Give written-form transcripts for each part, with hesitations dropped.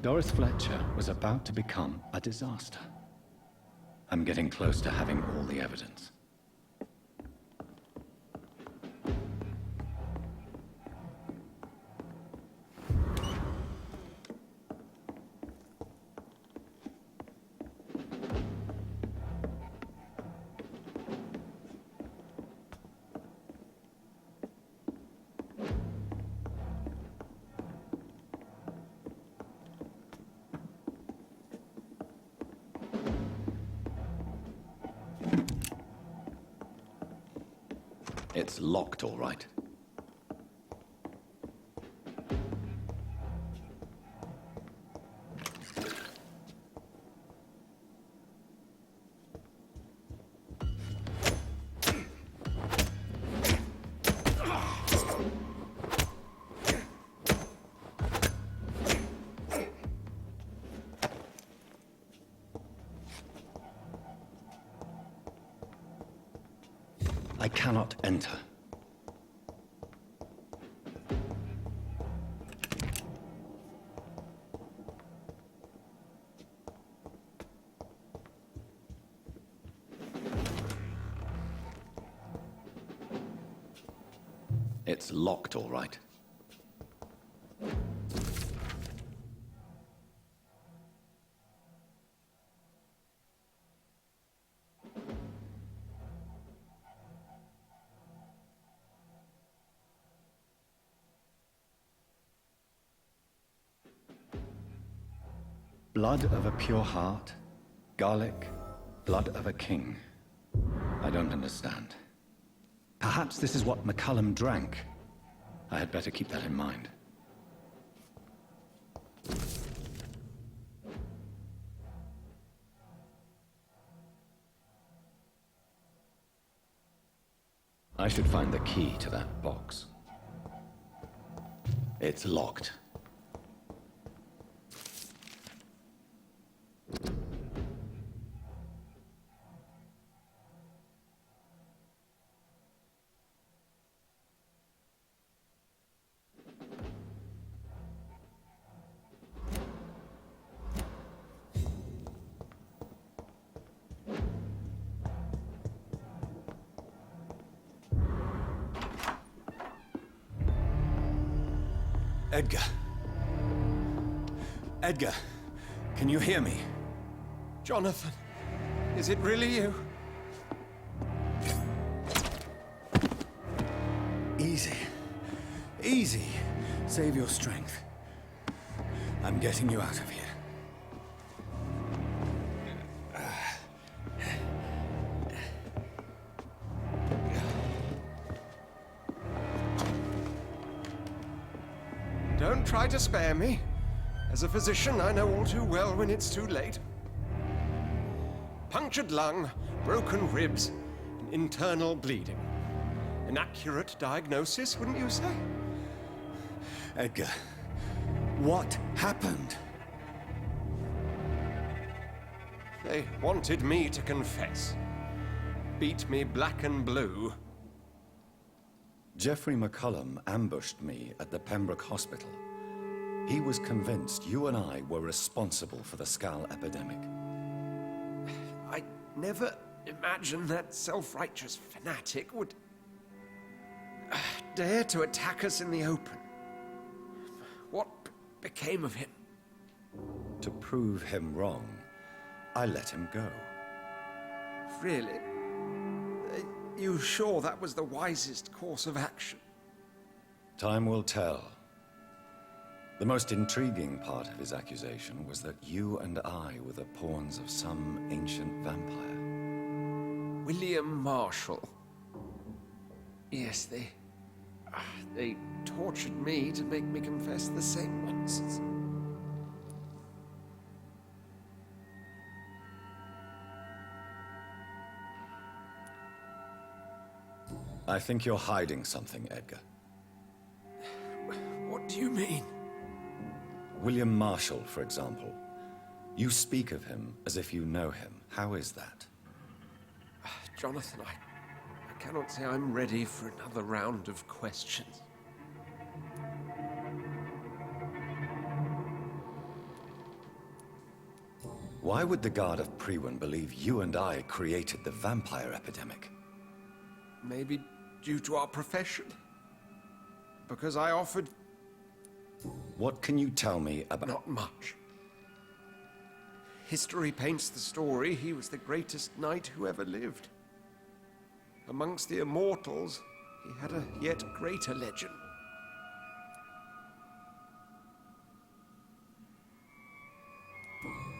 Doris Fletcher was about to become a disaster. I'm getting close to having all the evidence. It's locked, all right. I cannot enter. It's locked, all right. Blood of a pure heart, garlic, blood of a king. I don't understand. Perhaps this is what McCullum drank. I had better keep that in mind. I should find the key to that box. It's locked. Edgar. Edgar, can you hear me? Jonathan, is it really you? Easy. Easy. Save your strength. I'm getting you out of here. Don't try to spare me. As a physician, I know all too well when it's too late. Punctured lung, broken ribs, and internal bleeding. An accurate diagnosis, wouldn't you say? Edgar, what happened? They wanted me to confess. Beat me black and blue. Jeffrey McCullum ambushed me at the Pembroke Hospital. He was convinced you and I were responsible for the Skal epidemic. I never imagined that self-righteous fanatic would dare to attack us in the open. What became of him? To prove him wrong, I let him go. Really? Are you sure that was the wisest course of action? Time will tell. The most intriguing part of his accusation was that you and I were the pawns of some ancient vampire. William Marshall. Yes, they tortured me to make me confess the same nonsense. I think you're hiding something, Edgar. What do you mean? William Marshall, for example. You speak of him as if you know him. How is that? Jonathan, I cannot say I'm ready for another round of questions. Why would the Guard of Priwen believe you and I created the vampire epidemic? Maybe due to our profession. Because I offered... What can you tell me about... Not much. History paints the story he was the greatest knight who ever lived. Amongst the immortals, he had a yet greater legend.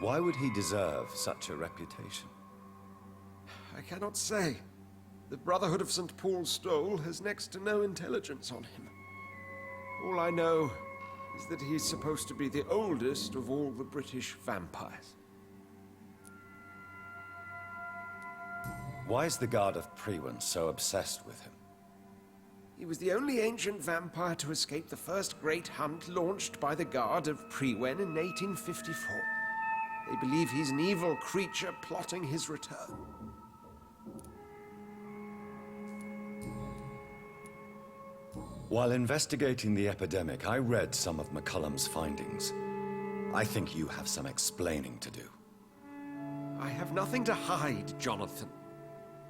Why would he deserve such a reputation? I cannot say. The Brotherhood of St. Paul's Stole has next to no intelligence on him. All I know is that he's supposed to be the oldest of all the British vampires. Why is the Guard of Priwen so obsessed with him? He was the only ancient vampire to escape the first great hunt launched by the Guard of Priwen in 1854. They believe he's an evil creature plotting his return. While investigating the epidemic, I read some of McCullum's findings. I think you have some explaining to do. I have nothing to hide, Jonathan.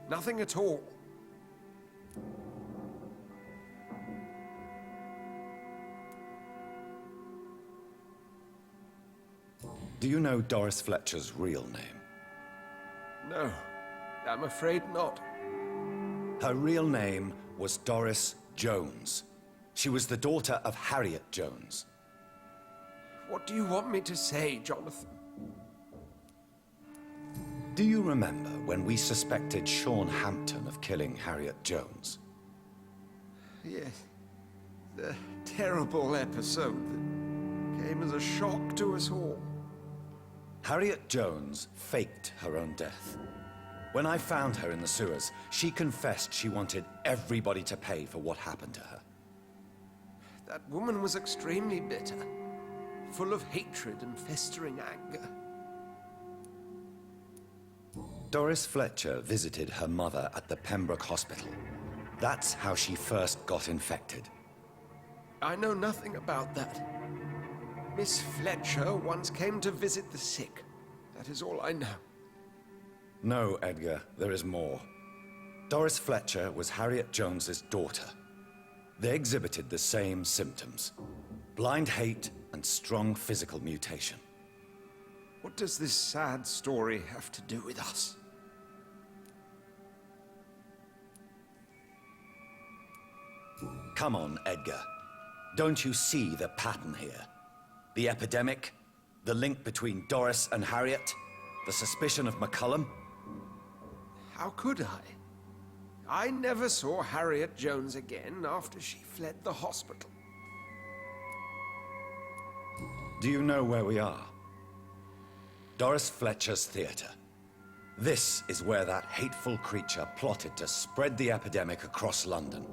Nothing at all. Do you know Doris Fletcher's real name? No, I'm afraid not. Her real name was Doris Jones. She was the daughter of Harriet Jones. What do you want me to say, Jonathan? Do you remember when we suspected Sean Hampton of killing Harriet Jones? Yes. The terrible episode that came as a shock to us all. Harriet Jones faked her own death. When I found her in the sewers, she confessed she wanted everybody to pay for what happened to her. That woman was extremely bitter, full of hatred and festering anger. Doris Fletcher visited her mother at the Pembroke Hospital. That's how she first got infected. I know nothing about that. Miss Fletcher once came to visit the sick. That is all I know. No, Edgar, there is more. Doris Fletcher was Harriet Jones's daughter. They exhibited the same symptoms: blind hate and strong physical mutation. What does this sad story have to do with us? Come on, Edgar. Don't you see the pattern here? The epidemic, the link between Doris and Harriet, the suspicion of McCullum. How could I? I never saw Harriet Jones again after she fled the hospital. Do you know where we are? Doris Fletcher's theater. This is where that hateful creature plotted to spread the epidemic across London.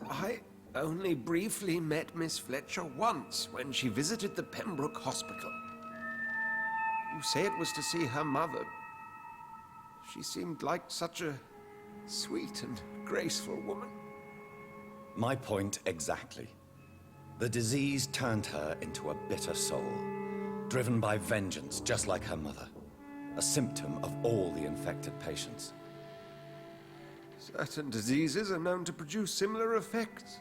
I only briefly met Miss Fletcher once when she visited the Pembroke Hospital. You say it was to see her mother. She seemed like such a sweet and graceful woman. My point exactly. The disease turned her into a bitter soul, driven by vengeance just like her mother. A symptom of all the infected patients. Certain diseases are known to produce similar effects.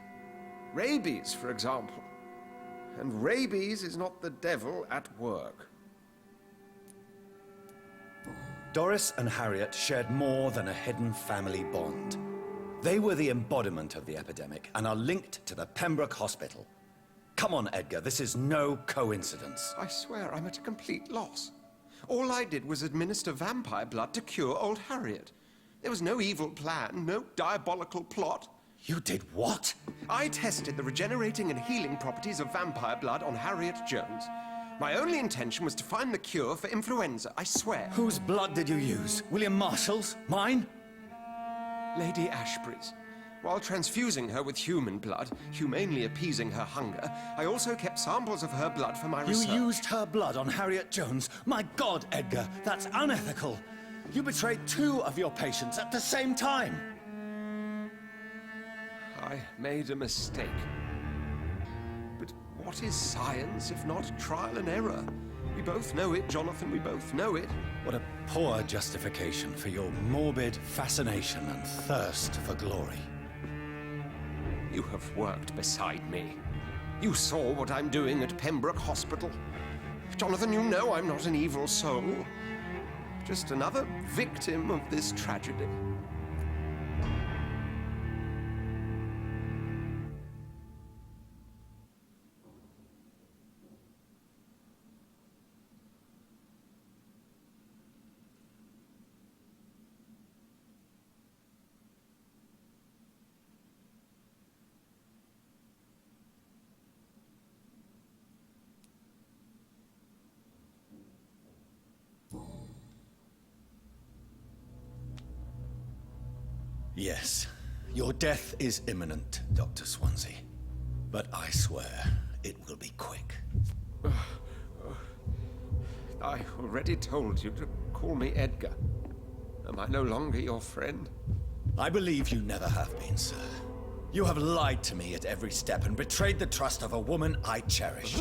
Rabies, for example. And rabies is not the devil at work. Doris and Harriet shared more than a hidden family bond. They were the embodiment of the epidemic and are linked to the Pembroke Hospital. Come on, Edgar, this is no coincidence. I swear I'm at a complete loss. All I did was administer vampire blood to cure old Harriet. There was no evil plan, no diabolical plot. You did what? I tested the regenerating and healing properties of vampire blood on Harriet Jones. My only intention was to find the cure for influenza, I swear. Whose blood did you use? William Marshall's? Mine? Lady Ashbury's. While transfusing her with human blood, humanely appeasing her hunger, I also kept samples of her blood for my research. You used her blood on Harriet Jones? My God, Edgar, that's unethical. You betrayed 2 of your patients at the same time. I made a mistake. But what is science if not trial and error? We both know it, Jonathan, we both know it. What a poor justification for your morbid fascination and thirst for glory. You have worked beside me. You saw what I'm doing at Pembroke Hospital. Jonathan, you know I'm not an evil soul. Just another victim of this tragedy. Yes, your death is imminent, Dr. Suonsi. But I swear, it will be quick. I already told you to call me Edgar. Am I no longer your friend? I believe you never have been, sir. You have lied to me at every step and betrayed the trust of a woman I cherish.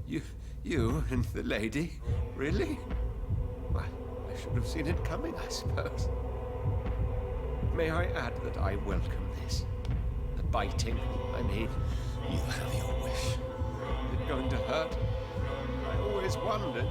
You and the lady? Really? Well, I should have seen it coming, I suppose. May I add that I welcome this? The biting, I mean. You have your wish. Is it going to hurt? I always wondered.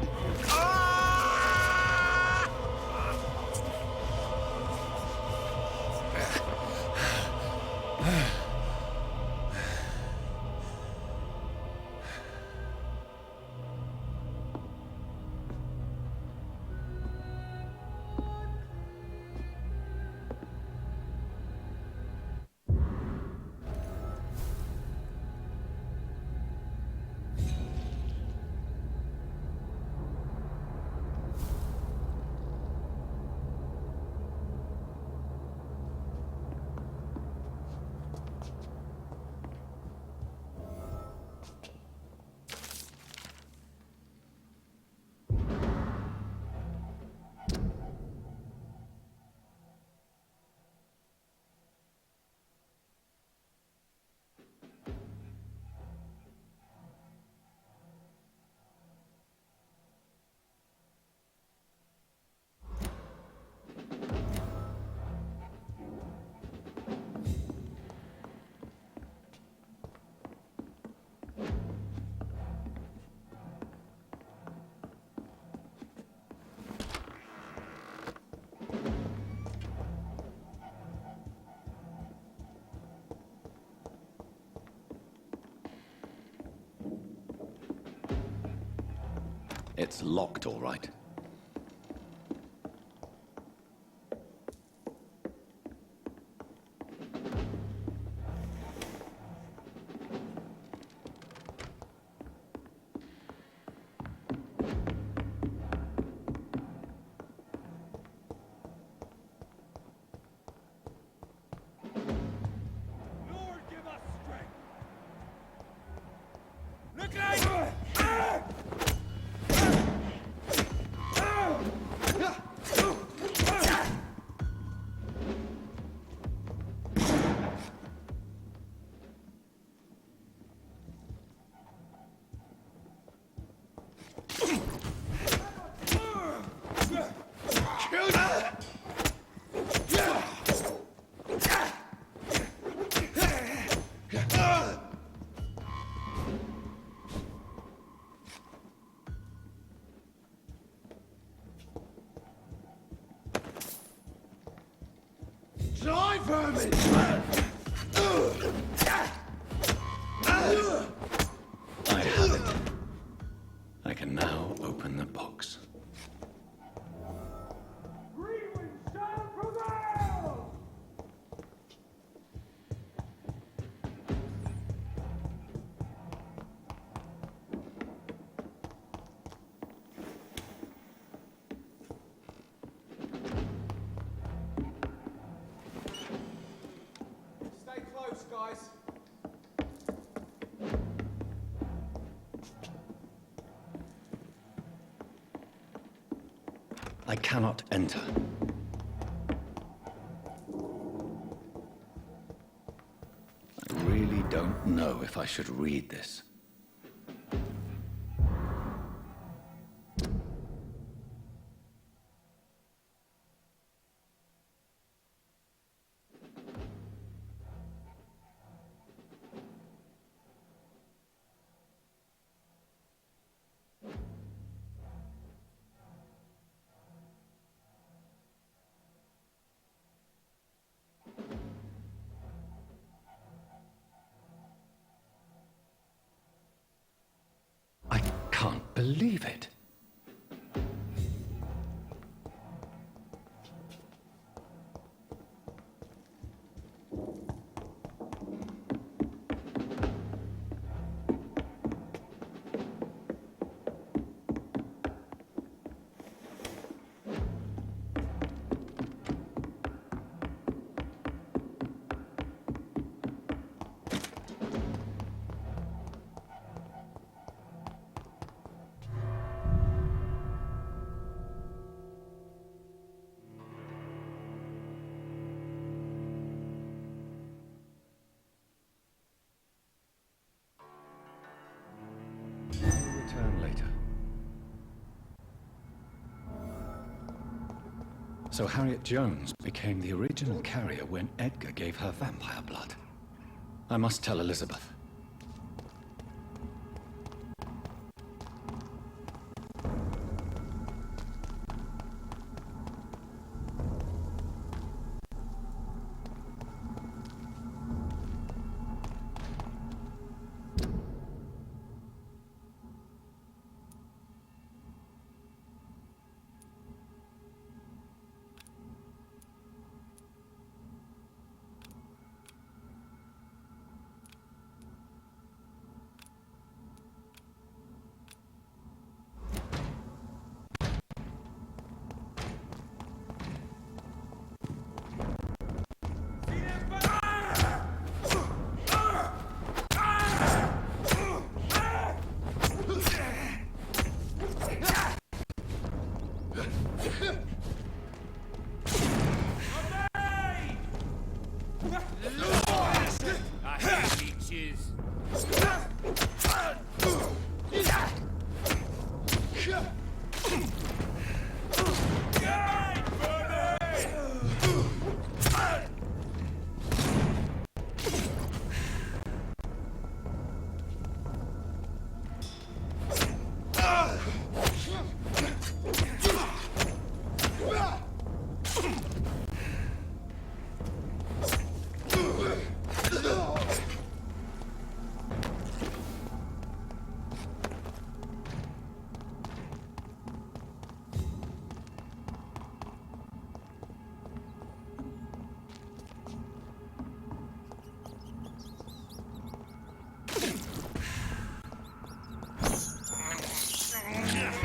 It's locked, all right. Lord, give us strength! Look like... Die, vermin! I have it. I can now open the box. Greenwood shall prevail! Stay close, guys. I cannot enter. I really don't know if I should read this. believe it. Return later. So Harriet Jones became the original carrier when Edgar gave her vampire blood. I must tell Elizabeth.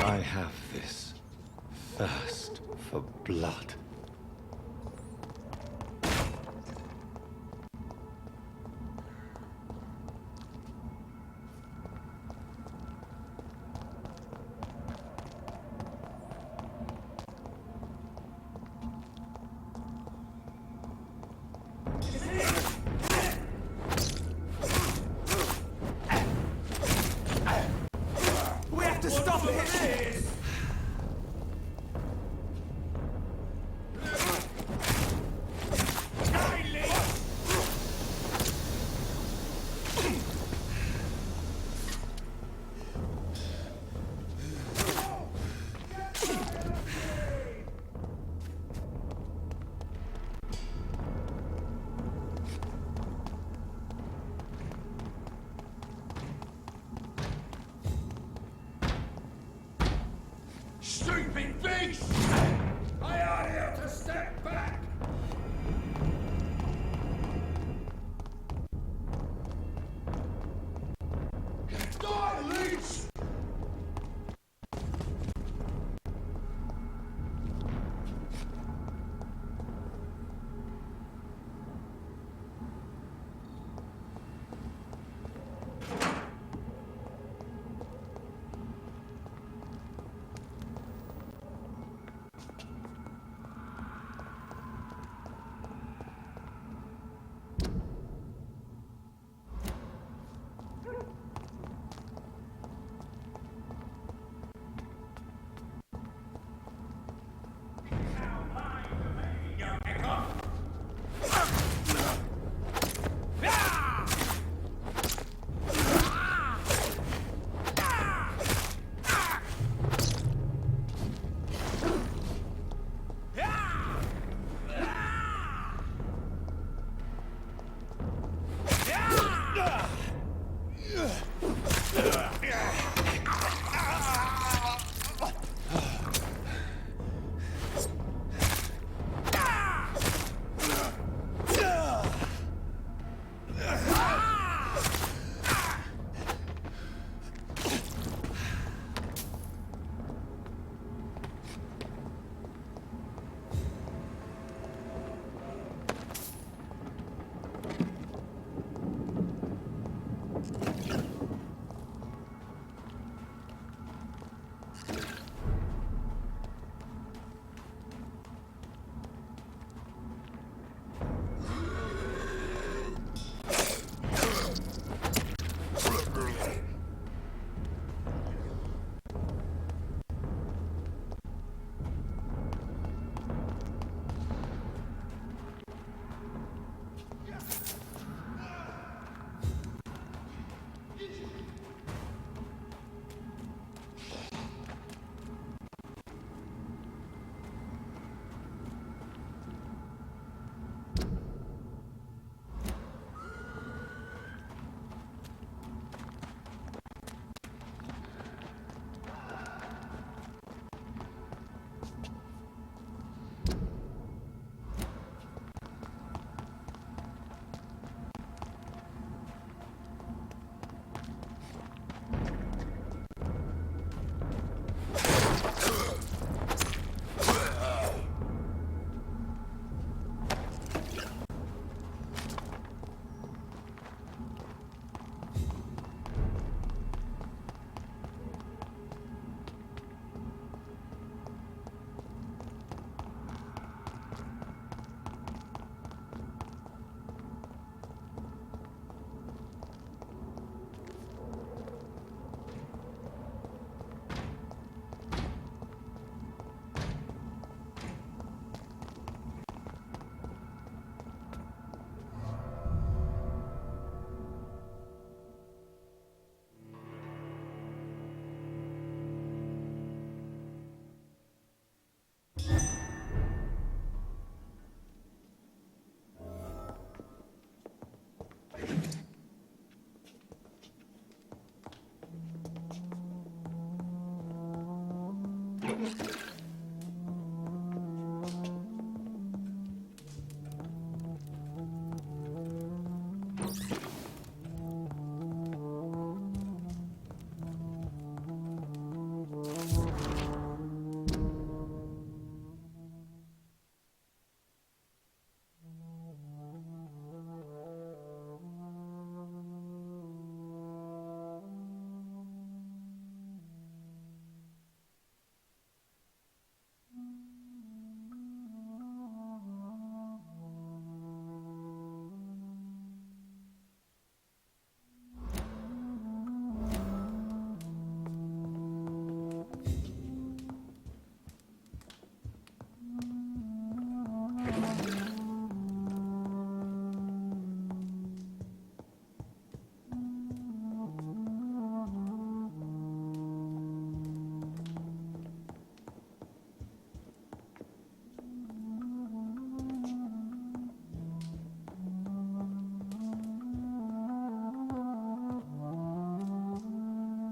I have this thirst for blood.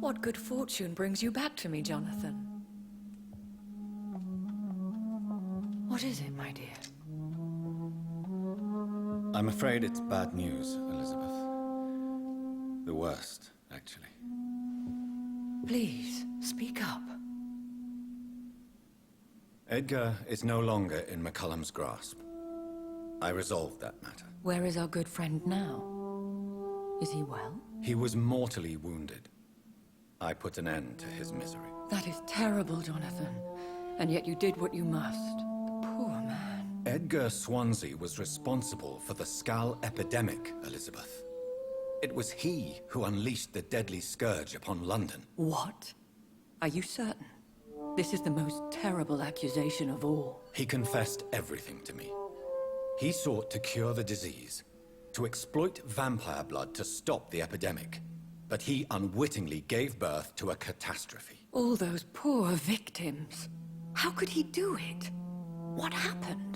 What good fortune brings you back to me, Jonathan? What is it, my dear? I'm afraid it's bad news, Elizabeth. The worst, actually. Please, speak up. Edgar is no longer in McCullum's grasp. I resolved that matter. Where is our good friend now? Is he well? He was mortally wounded. I put an end to his misery. That is terrible, Jonathan. And yet you did what you must. Poor man. Edgar Suonsi was responsible for the Skal epidemic, Elizabeth. It was he who unleashed the deadly scourge upon London. What? Are you certain? This is the most terrible accusation of all. He confessed everything to me. He sought to cure the disease, to exploit vampire blood to stop the epidemic. But he unwittingly gave birth to a catastrophe. All those poor victims. How could he do it? What happened?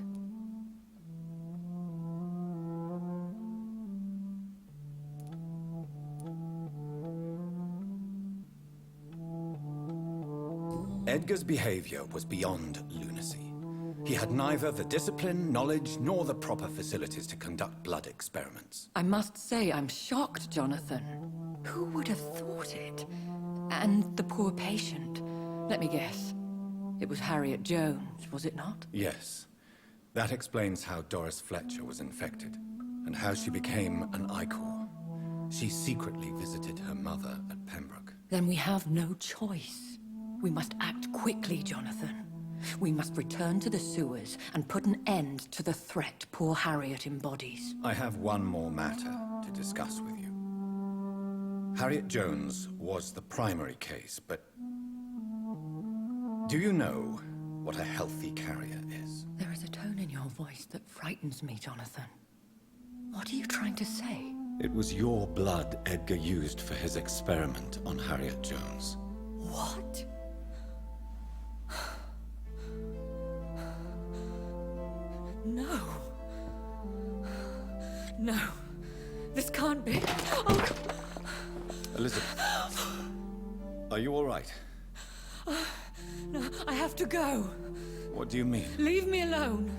Edgar's behavior was beyond lunacy. He had neither the discipline, knowledge, nor the proper facilities to conduct blood experiments. I must say I'm shocked, Jonathan. Who would have thought it? And the poor patient. Let me guess. It was Harriet Jones, was it not? Yes. That explains how Doris Fletcher was infected, and how she became an Icor. She secretly visited her mother at Pembroke. Then we have no choice. We must act quickly, Jonathan. We must return to the sewers and put an end to the threat poor Harriet embodies. I have one more matter to discuss with you. Harriet Jones was the primary case, but do you know what a healthy carrier is? There is a tone in your voice that frightens me, Jonathan. What are you trying to say? It was your blood Edgar used for his experiment on Harriet Jones. What? No. No. This can't be. Oh. Elizabeth, are you all right? No, I have to go. What do you mean? Leave me alone.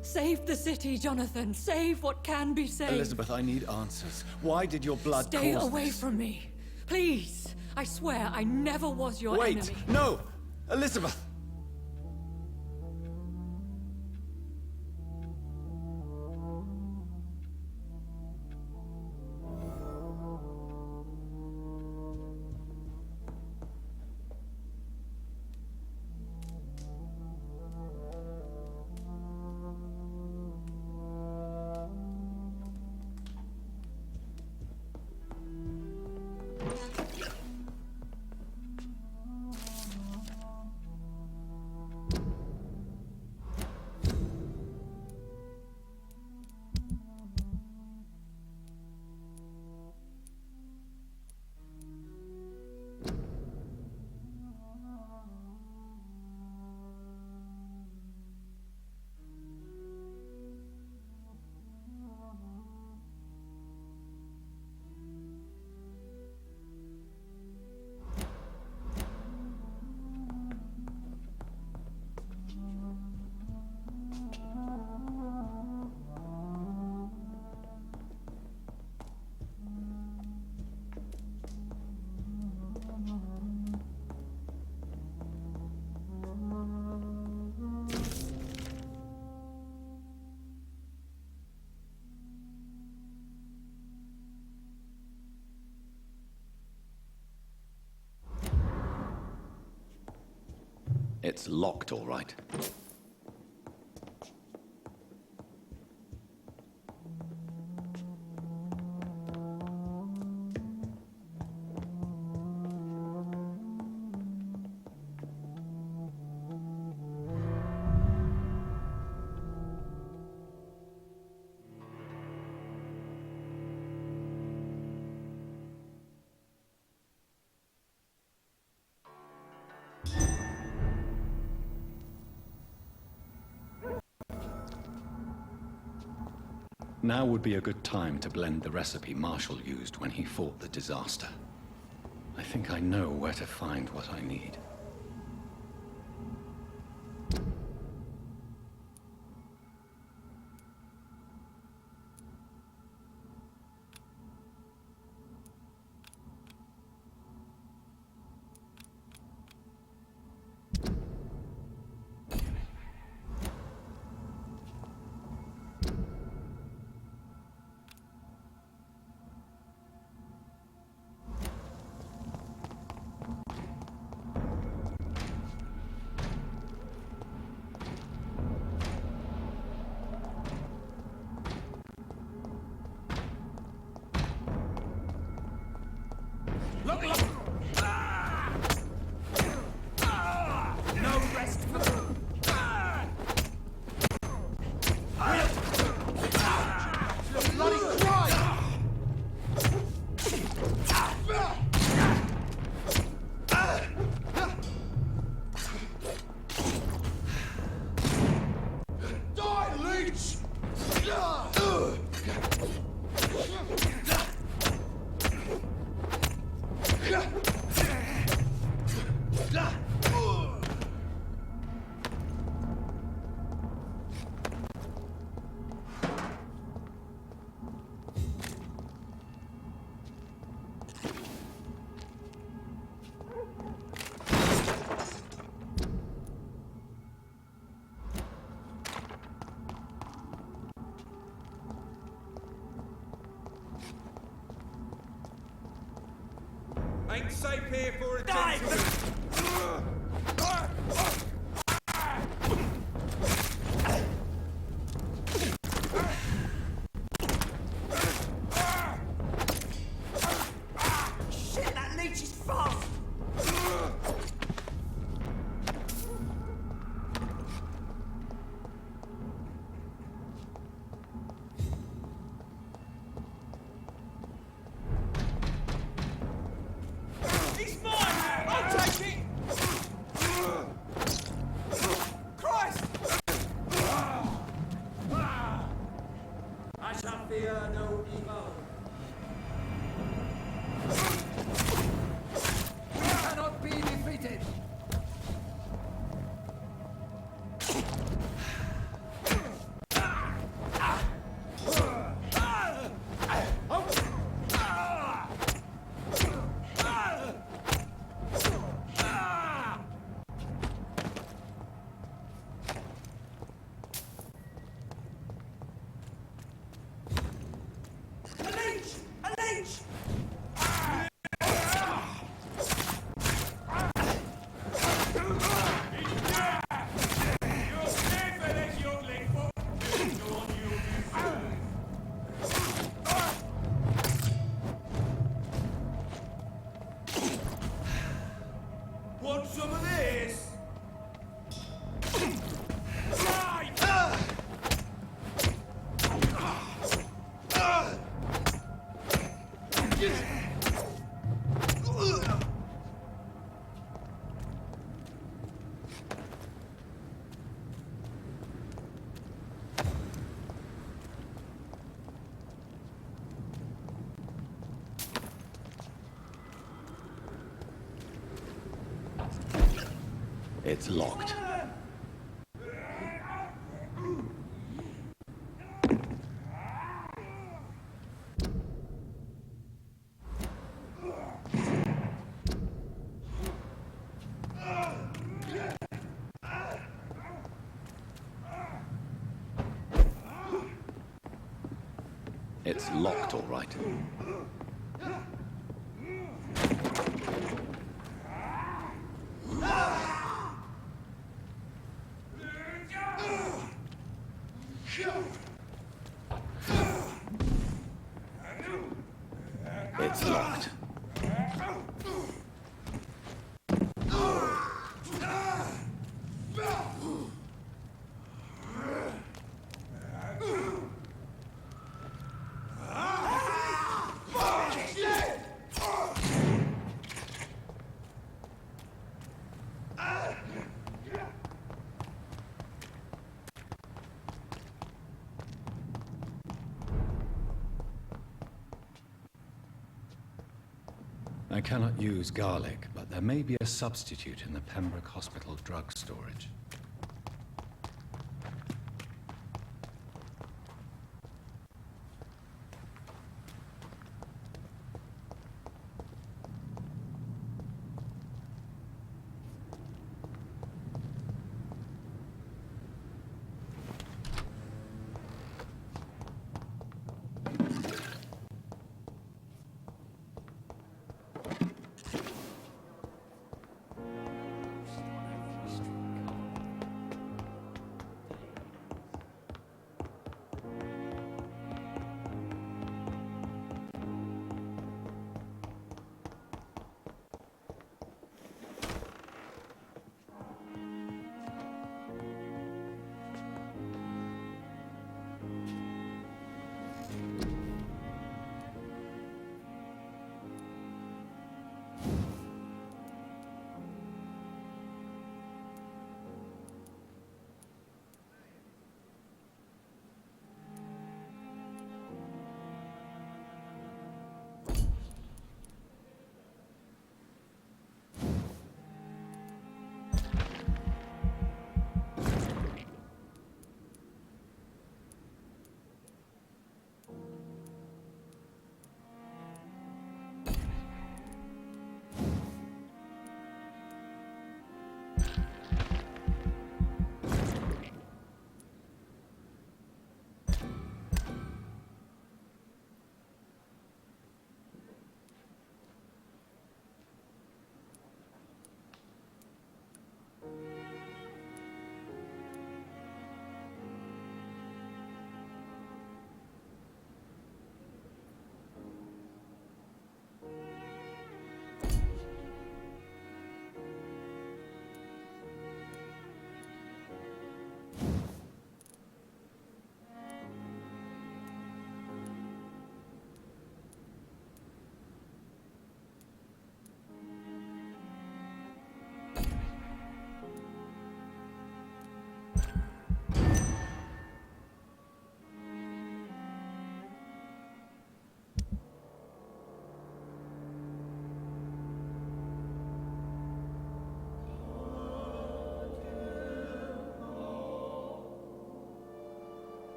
Save the city, Jonathan. Save what can be saved. Elizabeth, I need answers. Why did your blood Stay cause away this? from me. Please. I swear I never was your Wait! enemy. No! Elizabeth! It's locked, all right. Now would be a good time to blend the recipe Marshall used when he fought the disaster. I think I know where to find what I need. Look, look! No rest for the... Bloody Christ! Die, leech! Ain't safe here for a gentleman. Shit, that leech is fast. He's mine! I'll take it! Christ! I shall fear no evil. We cannot be defeated. Want some of this? It's locked. It's locked, all right. It's locked. I cannot use garlic, but there may be a substitute in the Pembroke Hospital drug storage.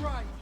great.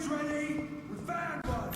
Ready? We found one!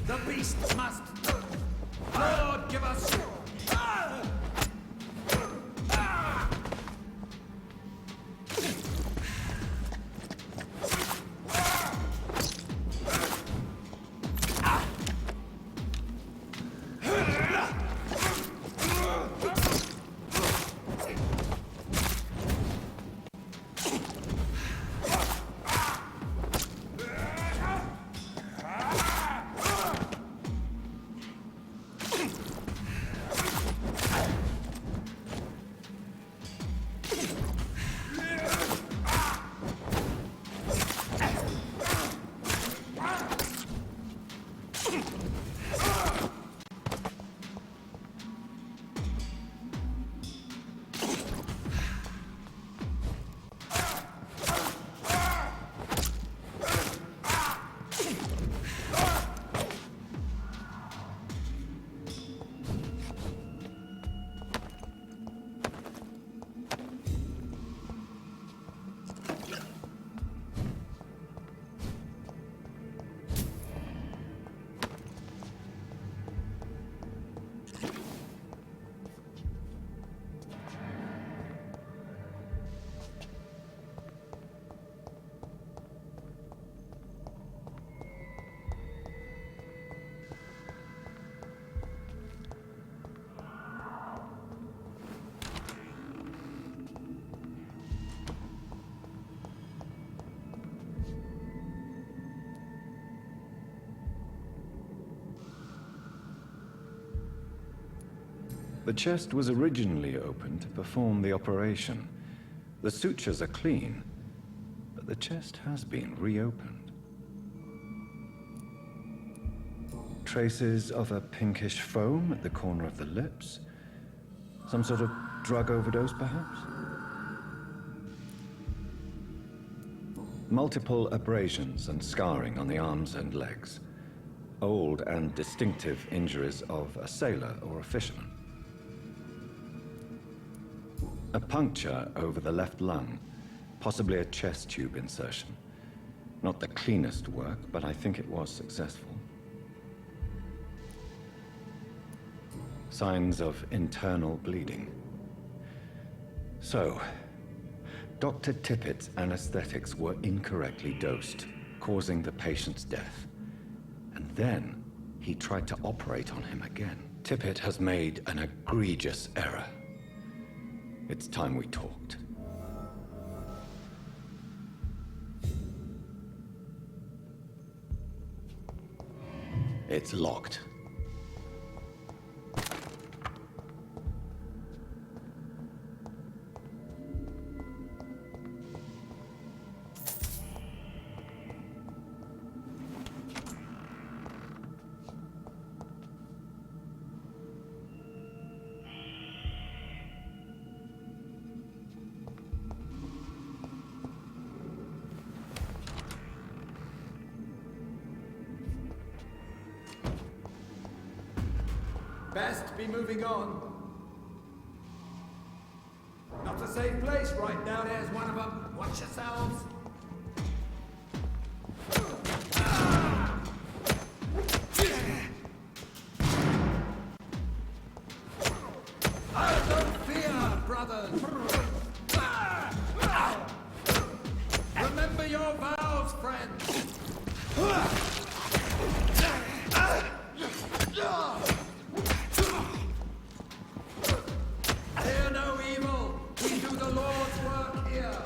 The beast must. Lord, give us. The chest was originally opened to perform the operation. The sutures are clean, but the chest has been reopened. Traces of a pinkish foam at the corner of the lips. Some sort of drug overdose, perhaps? Multiple abrasions and scarring on the arms and legs. Old and distinctive injuries of a sailor or a fisherman. A puncture over the left lung, possibly a chest tube insertion. Not the cleanest work, but I think it was successful. Signs of internal bleeding. So, Dr. Tippett's anesthetics were incorrectly dosed, causing the patient's death. And then, he tried to operate on him again. Tippett has made an egregious error. It's time we talked. It's locked. Best be moving on. Not a safe place right now, there's one of them. Watch yourselves. Don't fear, brothers. Remember your vows, friends. Fear no evil. We do the Lord's work here.